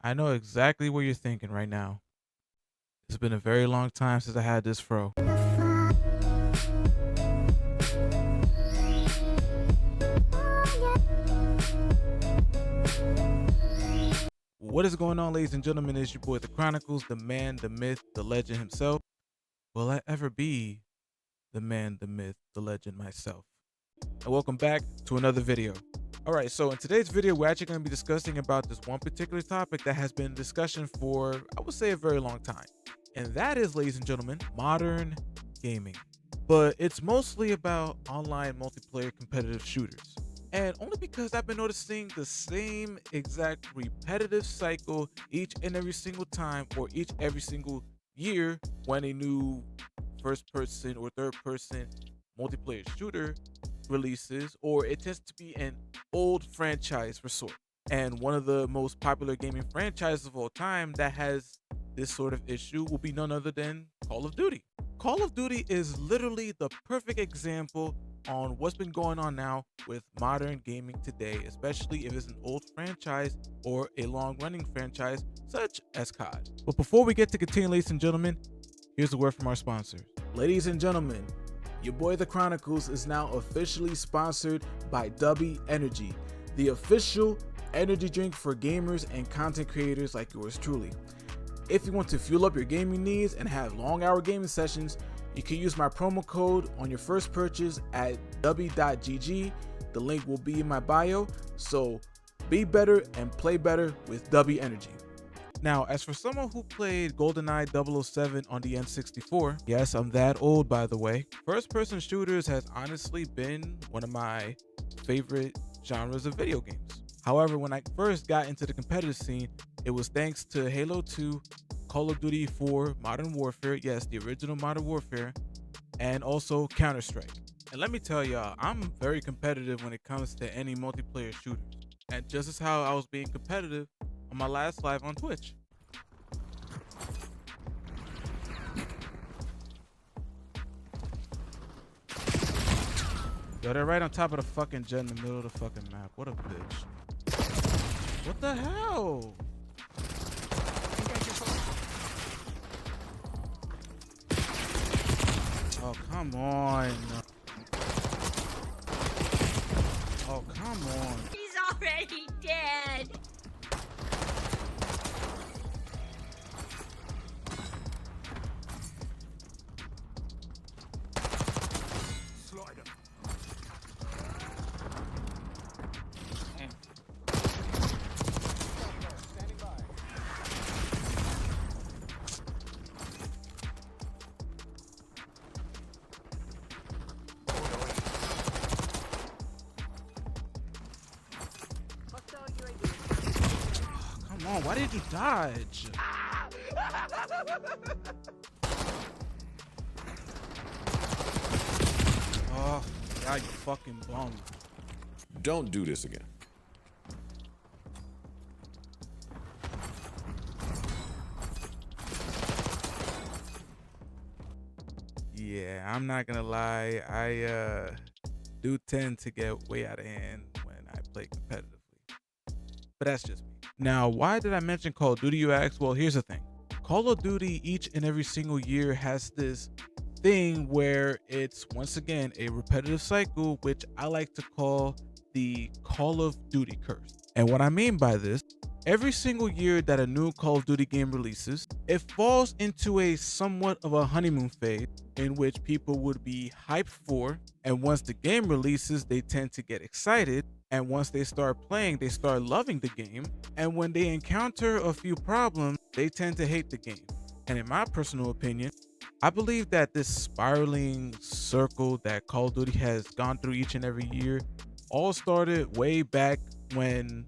I know exactly what you're thinking right now. It's been a very long time since I had this fro. What is going on, ladies and gentlemen? It's your boy, The Chronicles, the man, the myth, the legend himself. Will I ever be the man, the myth, the legend myself? And welcome back to another video. All right, so in today's video, we're actually going to be discussing about this one particular topic that has been in discussion for, I would say, a very long time. And that is, ladies and gentlemen, modern gaming. But it's mostly about online multiplayer competitive shooters. And only because I've been noticing the same exact repetitive cycle each and every single time or each every single year when a new first person or third person multiplayer shooter releases, or it tends to be an old franchise resort. And one of the most popular gaming franchises of all time that has this sort of issue will be none other than Call of Duty. Call of Duty is literally the perfect example on what's been going on now with modern gaming today, especially if it's an old franchise or a long running franchise such as COD. But before we get to continue, ladies and gentlemen, here's a word from our sponsors. Ladies and gentlemen, your boy The Chronicles is now officially sponsored by Dubby Energy, the official energy drink for gamers and content creators like yours truly. If you want to fuel up your gaming needs and have long hour gaming sessions, you can use my promo code on your first purchase at dubby.gg. The link will be in my bio, so be better and play better with Dubby Energy. Now, as for someone who played GoldenEye 007 on the N64, yes, I'm that old by the way, first-person shooters has honestly been one of my favorite genres of video games. However, when I first got into the competitive scene, it was thanks to Halo 2, Call of Duty 4, Modern Warfare, yes, the original Modern Warfare, and also Counter-Strike. And let me tell y'all, I'm very competitive when it comes to any multiplayer shooters. And just as how I was being competitive on my last live on Twitch. Yo, they're right on top of the fucking jet in the middle of the fucking map. What a bitch. What the hell? Oh, come on. Oh, come on. He's already dead. Come on, why did you dodge? Oh, God, you fucking bum. Don't do this again. Yeah, I'm not gonna lie. I do tend to get way out of hand when I play competitively. But that's just me. Now, why did I mention Call of Duty, you ask? Well, here's the thing. Call of Duty each and every single year has this thing where it's once again a repetitive cycle, which I like to call the Call of Duty curse. And what I mean by this, every single year that a new Call of Duty game releases, it falls into a somewhat of a honeymoon phase in which people would be hyped for, and once the game releases, they tend to get excited, and once they start playing, they start loving the game, and when they encounter a few problems, they tend to hate the game. And in my personal opinion, I believe that this spiraling circle that Call of Duty has gone through each and every year all started way back when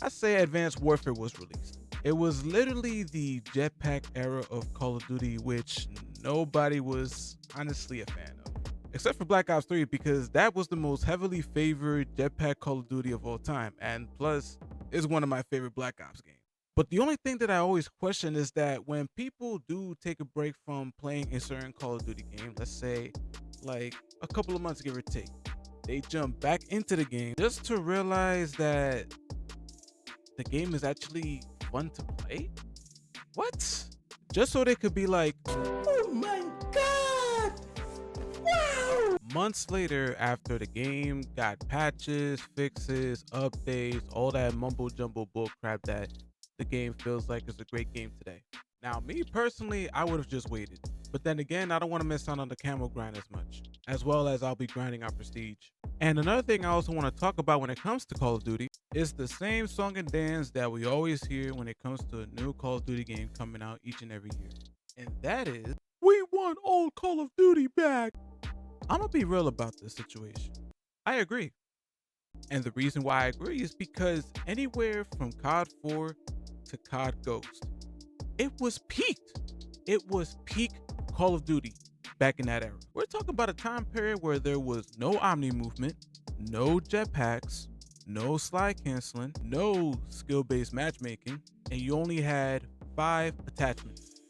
I say Advanced Warfare was released. It was literally the jetpack era of Call of Duty, which nobody was honestly a fan of. Except for Black Ops 3, because that was the most heavily favored jetpack Call of Duty of all time, and plus, is one of my favorite Black Ops games. But the only thing that I always question is that when people do take a break from playing a certain Call of Duty game, let's say like a couple of months give or take, they jump back into the game just to realize that the game is actually fun to play? What? Just so they could be like, oh my god! Wow! Months later, after the game got patches, fixes, updates, all that mumbo jumbo bullcrap that the game feels like is a great game today. Now, me personally, I would have just waited. But then again, I don't want to miss out on the camo grind as much, as well as I'll be grinding out prestige. And another thing I also want to talk about when it comes to Call of Duty is the same song and dance that we always hear when it comes to a new Call of Duty game coming out each and every year. And that is, we want old Call of Duty back. I'm gonna be real about this situation. I agree. And the reason why I agree is because anywhere from COD 4 to COD Ghost, it was peaked. It was peak Call of Duty back in that era. We're talking about a time period where there was no Omni movement, no jetpacks, no slide canceling, no skill-based matchmaking, and you only had 5 attachments.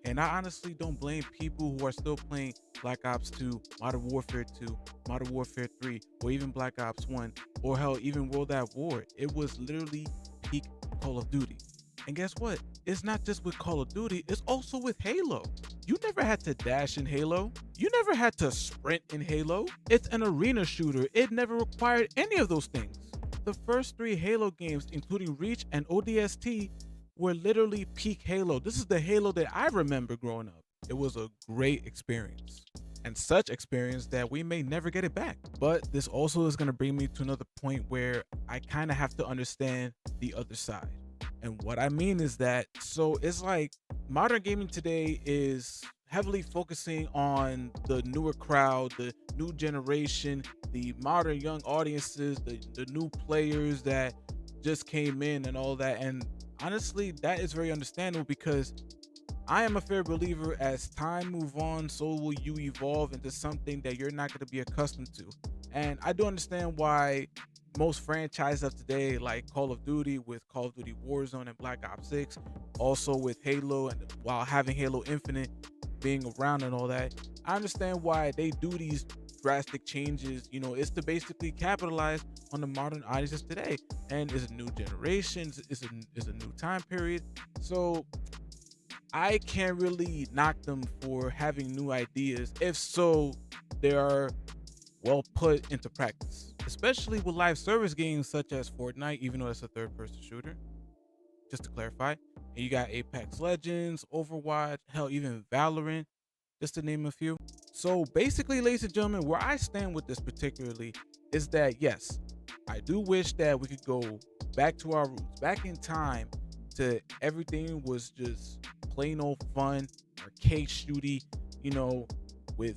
And I honestly don't blame people who are still playing Black Ops 2, Modern Warfare 2, Modern Warfare 3, or even Black Ops 1, or hell, even World at War. It was literally peak Call of Duty. And guess what? It's not just with Call of Duty, it's also with Halo. You never had to dash in Halo. You never had to sprint in Halo. It's an arena shooter. It never required any of those things. The first 3 Halo games, including Reach and ODST, were literally peak Halo. This is the Halo that I remember growing up. It was a great experience. And such experience that we may never get it back. But this also is going to bring me to another point where I kind of have to understand the other side. And what I mean is that, so it's like modern gaming today is heavily focusing on the newer crowd, the new generation, the modern young audiences, the new players that just came in and all that. And honestly, that is very understandable because I am a fair believer as time move on, so will you evolve into something that you're not going to be accustomed to. And I do understand why most franchises of today, like Call of Duty with Call of Duty Warzone and Black Ops 6, also with Halo, and while having Halo Infinite being around and all that, I understand why they do these drastic changes. You know, it's to basically capitalize on the modern audiences today, and it's a new generation, it's a new time period. So I can't really knock them for having new ideas if so they are well put into practice, especially with live service games such as Fortnite, even though it's a third-person shooter, just to clarify. And you got Apex Legends, Overwatch, hell, even Valorant, just to name a few. So basically, ladies and gentlemen, where I stand with this particularly is that, yes, I do wish that we could go back to our roots, back in time to everything was just plain old fun, arcade shooty, you know, with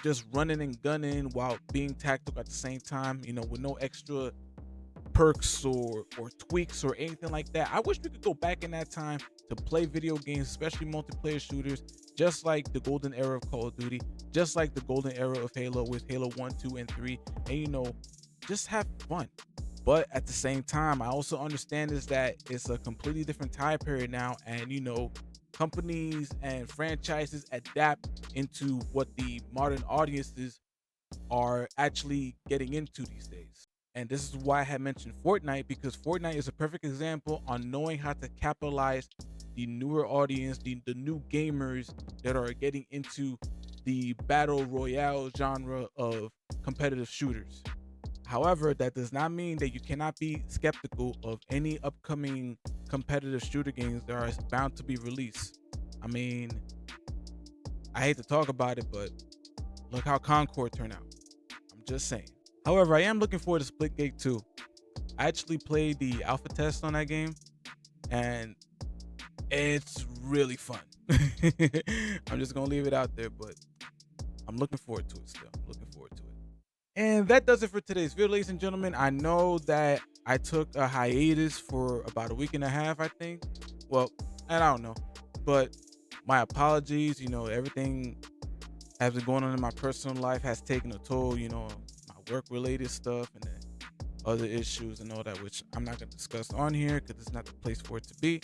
just running and gunning while being tactical at the same time, you know, with no extra perks or tweaks or anything like that. I wish we could go back in that time to play video games, especially multiplayer shooters, just like the golden era of Call of Duty, just like the golden era of Halo with Halo 1, 2, and 3, and you know, just have fun. But at the same time, I also understand is that it's a completely different time period now, and you know, companies and franchises adapt into what the modern audiences are actually getting into these days. And this is why I had mentioned Fortnite, because Fortnite is a perfect example on knowing how to capitalize the newer audience, the new gamers that are getting into the battle royale genre of competitive shooters. However, that does not mean that you cannot be skeptical of any upcoming competitive shooter games that are bound to be released. I mean, I hate to talk about it, but look how Concord turned out. I'm just saying. However, I am looking forward to Splitgate 2. I actually played the alpha test on that game, and it's really fun. I'm just going to leave it out there, but I'm looking forward to it still. I'm looking forward to it. And that does it for today's video, ladies and gentlemen. I know that I took a hiatus for about a week and a half, I think. Well, and I don't know, but my apologies. You know, everything has been going on in my personal life has taken a toll, you know, my work-related stuff and then other issues and all that, which I'm not going to discuss on here because it's not the place for it to be.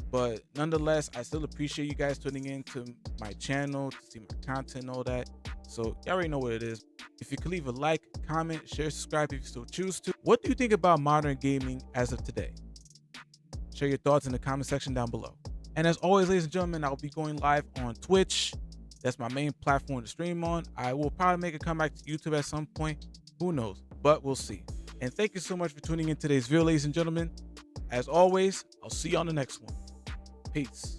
But nonetheless, I still appreciate you guys tuning in to my channel to see my content and all that. So you already know what it is. If you could leave a like, comment, share, subscribe if you still choose to. What do you think about modern gaming as of today? Share your thoughts in the comment section down below. And as always, ladies and gentlemen, I'll be going live on Twitch. That's my main platform to stream on. I will probably make a comeback to YouTube at some point. Who knows? But we'll see. And thank you so much for tuning in today's video, ladies and gentlemen. As always, I'll see you on the next one. Peace.